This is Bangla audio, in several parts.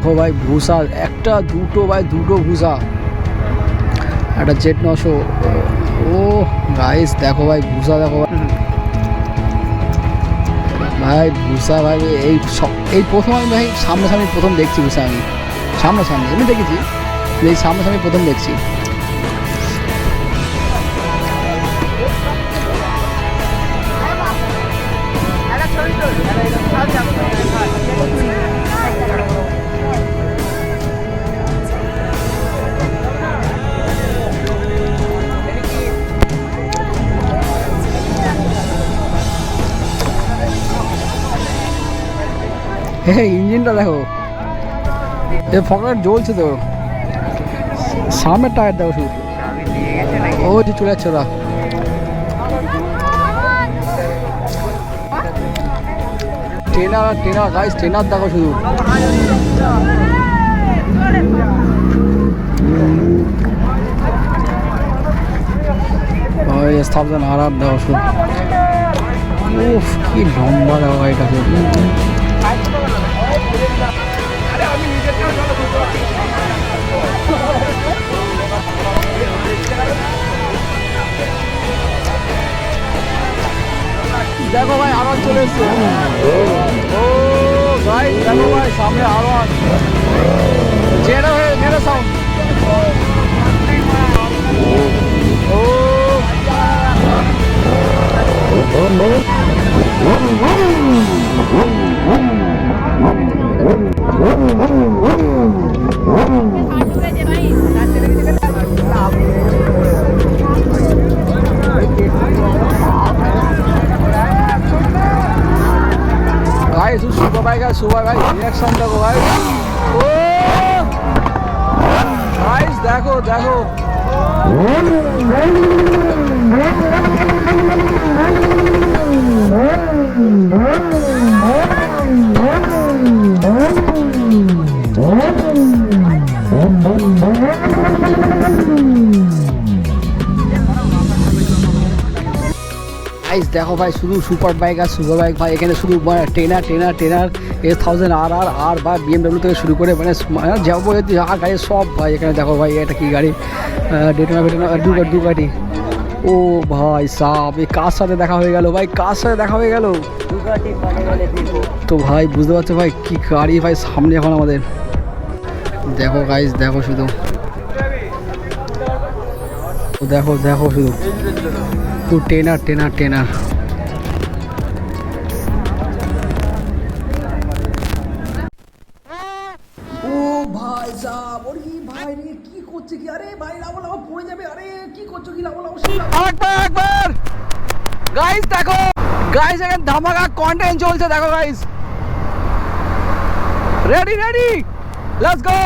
ও ভাই ভূষা একটা দুটো ভাই দুটো ভূষা একটা জেট 900 ও গাইস দেখো ভাই ভূষা দেখো ভাই ভূষা ভাই এই প্রথম আমি ভাই সামনাসামনি প্রথম দেখছি ভূষা আমি সামনাসামনি এমনি দেখেছি এই সামনাসামনি প্রথম দেখছি হ্যাঁ ইঞ্জিনটা দেখো এ ফকলার জ্বলছে তো সামনের টায়ার দেখো শুধু ও যে চলে যাচ্ছে ওরা ট্রেনার গাইস ট্রেনার দেখো শুধু স্থাপন আর দেখো শুধু উফ কি লম্বা দেখো গাড়িটা শুধু দেখো ভাই আরো চলে এসছে ও ভাই দেখো ভাই সামনে আরো জেরো সাউন্ড ও भाई सुबह भाई रिएक्शन देखो भाई ओ गाइस देखो देखो गाइस देखो भाई शुरू सुपर बाइक और सुपर बाइक भाई এখানে শুধু ট্রেনার S1000 বা BMW থেকে শুরু করে মানে যাবো আর গাড়ি সব ভাই এখানে দেখো ভাই এটা কি গাড়ি ডেটোনা ডুকাটি ও ভাই সাহেব এই কার সাথে দেখা হয়ে গেল ভাই কার সাথে দেখা হয়ে গেল তো ভাই বুঝতে পারছো ভাই কি গাড়ি ভাই সামনে এখন আমাদের দেখো গাইস দেখো শুধু দেখো দেখো শুধু তো ট্রেনার ও ভাই সাহেব ওরে ভাই রে কি করছে কি আরে ভাই লাভ পড়ে যাবে আরে কি করছো কি লাভ একবার গাইস দেখো গাইস এখানে ধামাকা কন্টেন্ট চলছে দেখো গাইস রেডি লেটস গো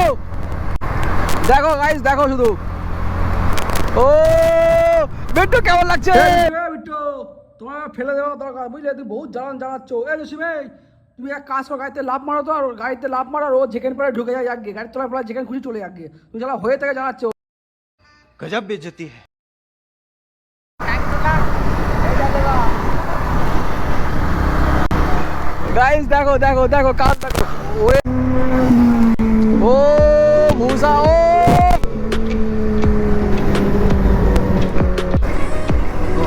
দেখো গাইস দেখো শুধু ও বিট্টু কেমন লাগছে বিট্টু তোমার ফেলে দেওয়া দরকার বুঝলে তুই বহুত জ্বালাচ্ছ এই রসিম তুমি এক কাজ করো গাড়িতে লাভ মারো তো আর গাড়িতে লাভ মারো ও যেখানে পরে ঢুকে যায় আগে গাড়ি তোলার পরে যেখানে খুশি চলে যাকে তুমি জ্বালা হয়ে থেকে জ্বালাচ্ছ গজব বেজতি গাইস দেখো দেখো দেখো কাজ দেখো ও ভূষা ও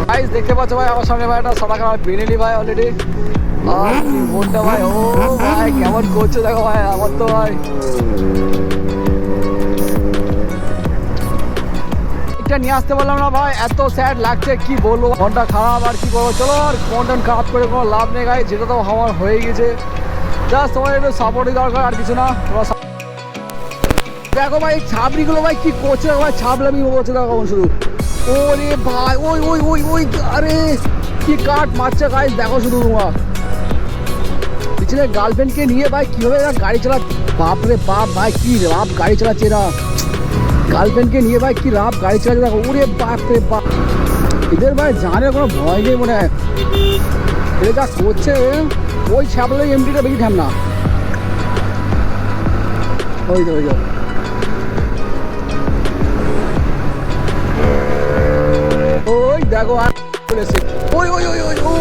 গাইস দেখতে পাচ্ছ ভাই আমার সামনে ভাই একটা সাদা কালার বেনেলি ভাই অলরেডি আর মোটা ভাই ও ভাই কেমন করছে দেখো ভাই আমার তো ভাই এটা নিয়ে আসতে বললাম না ভাই এত স্যাড লাগছে কি বলবো মনটা খারাপ আর কি বলবো চলো আর মনটা খারাপ করে কোনো লাভ নেই গাই যেটা তো আমার হয়ে গেছে জাস্ট তোমার একটু সাপোর্টই দরকার আর কিছু না দেখো ভাই ছাবড়িগুলো ভাই কি করছে ভাই ছাবলামি করছে দেখো শুধু ওরে ভাই ওই আরে কি কাট মারছে গাইস দেখো শুধু তোমার পিছনে গার্লফ্রেন্ডকে নিয়ে ভাই কিভাবে গাড়ি চালা বাপরে বাপ ভাই কি রাপ গাড়ি চালাচ্ছে এরা গার্লফ্রেন্ডকে নিয়ে ভাই কি রাপ গাড়ি চালাচ্ছে দেখো ওরে বাপরে বাপ এদের ভাই জানের কোনো ভয় নেই মনে হয় এটা যা করছে ওই ছাপলে এমডিটা বেশি ঠাম না ওই তো ওই দেখো আর চলেছে ওই ও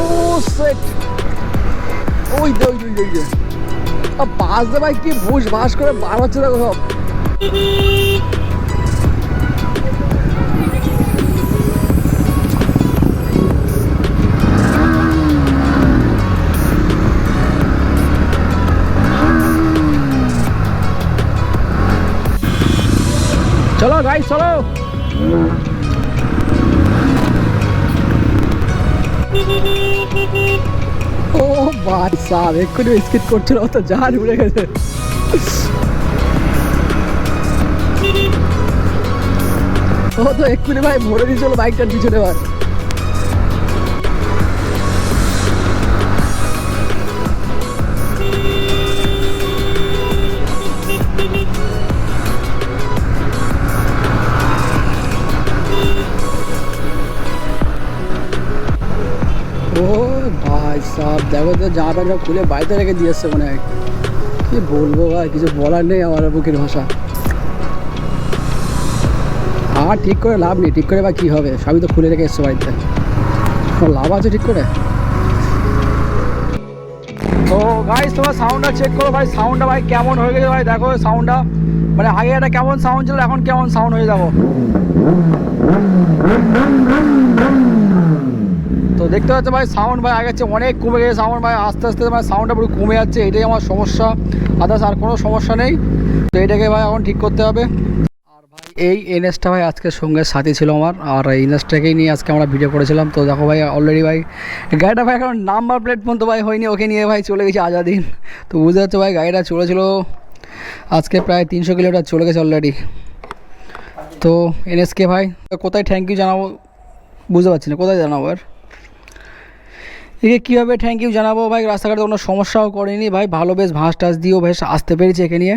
সেট ওই আর পাশ দিয়ে ভাই কি ভুস ভাস করে বার হচ্ছে দেখো সব। চলো গাইস চলো। ও ভাই সাহেব এক্ষুনি স্কিট করছিল তো জাহাজ উড়ে গেছে। ও তো এক্ষুনি ভাই ভরে দিয়েছিল বাইকটার পিছনে এবার। ও ভাই সাহেব দেখো তো জামা প্যান্টটা খুলে বাড়িতে রেখে দিয়ে এসছে মনে হয়। কি বলবো ভাই, কিছু বলার নেই আমার বুকের ভাষা। আর ঠিক করে লাভ নেই, ঠিক করে বা কী হবে, সবই তো খুলে রেখে এসছে বাড়িতে, লাভ আছে ঠিক করে? তো গাইস তোমার সাউন্ডটা চেক করো ভাই, সাউন্ডটা ভাই কেমন হয়ে গেছে ভাই, দেখো সাউন্ডটা, মানে আগে একটা কেমন সাউন্ড ছিল এখন কেমন সাউন্ড হয়ে যাবো। তো দেখতে পাচ্ছ ভাই সাউন্ড ভাই আগের চেয়ে অনেক কমে গেছে সাউন্ড ভাই, আস্তে আস্তে ভাই সাউন্ডটা পুরো কমে যাচ্ছে, এটাই আমার সমস্যা, আদার্স আর কোনো সমস্যা নেই। তো এটাকে ভাই এখন ঠিক করতে হবে। আর ভাই এই এনএসটা ভাই আজকে সঙ্গে সাথী ছিল আমার, আর এই এনএসটাকেই নিয়ে আজকে আমরা ভিডিও করেছিলাম। তো দেখো ভাই অলরেডি ভাই গাড়িটা ভাই এখন নাম্বার প্লেট পর্যন্ত ভাই হয়নি, ওকে নিয়ে ভাই চলে গেছি আজাদিন। তো বুঝতে পারছো ভাই গাড়িটা চলেছিল আজকে প্রায় 300 কিলোমিটার চলে গেছে অলরেডি। তো এনএসকে ভাই কোথায় থ্যাংক ইউ জানাবো বুঝতে পারছি না, কোথায় জানাবো আর একে কীভাবে থ্যাংক ইউ জানাবো ভাই। রাস্তাঘাটে কোনো সমস্যাও করেনি ভাই, ভালো বেশ ভাঁজ টাস দিয়েও বেশ আসতে পেরেছি একে নিয়ে।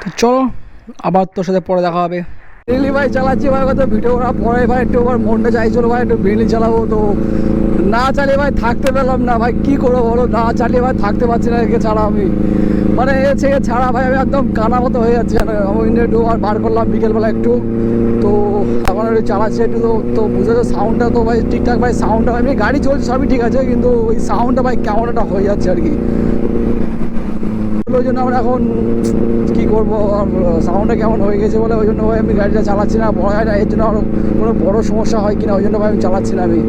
তো চলো আবার তোর সাথে পরে দেখা হবে। বেরিলি ভাই চালাচ্ছি ভাই, কত ভিডিও করার পরে ভাই একটু আবার মনটা চাইছিল ভাই একটু বেরিলি চালাবো, তো না চালিয়ে ভাই থাকতে পেলাম না ভাই, কী করবো বলো, না চালিয়ে ভাই থাকতে পারছি না একে ছাড়া আমি, মানে এসে ছাড়া ভাই আমি একদম কানা মতো হয়ে যাচ্ছি। আমি একটু আর বার করলাম বিকেলবেলা একটু, তো এখন একটু চালাচ্ছি একটু, তো বুঝে তো সাউন্ডটা তো ভাই ঠিকঠাক ভাই, সাউন্ডটা এমনি গাড়ি চলছে সবই ঠিক আছে, কিন্তু ওই সাউন্ডটা ভাই কেমন একটা হয়ে যাচ্ছে আর কি। ওই জন্য আমরা এখন কী করবো, আর সাউন্ডটা কেমন হয়ে গেছে বলে ওই জন্য ভাই আমি গাড়িটা চালাচ্ছি না, বড় হয় না এর জন্য আরও কোনো বড়ো সমস্যা হয় কিনা ওই জন্য ভাই আমি চালাচ্ছি না আমি।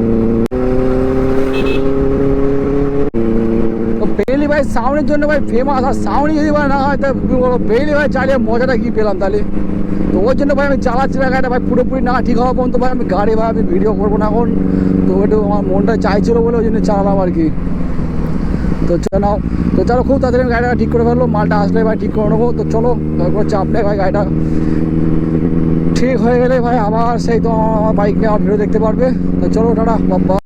বেইলি ভাই সাউন্ডের জন্য ভাই ফেমাস, আর সাউন্ডই যদি ভাই না হয় তা বেইলি ভাই চালিয়ে মজাটা কী পেলাম তাহলে। তো ওর জন্য ভাই আমি চালাচ্ছি না গাড়িটা ভাই, পুরোপুরি না ঠিক হওয়া পর্যন্ত ভাই আমি গাড়ি ভাই আমি ভিডিও করবো না এখন। তো একটু আমার মনটা চাইছিলো বলে ওই জন্য চালালাম আর কি। তো চলো, তো চলো খুব তাড়াতাড়ি আমি গাড়িটা ঠিক করে ফেললো, মালটা আসলে ভাই ঠিক করে নেবো। তো চলো তারপর চাপ নেই ভাই, গাড়িটা ঠিক হয়ে গেলে ভাই আবার সেই তো আমার বাইক নিয়ে আমার ভিডিও দেখতে পারবে। তো চলো টাটা বাবা।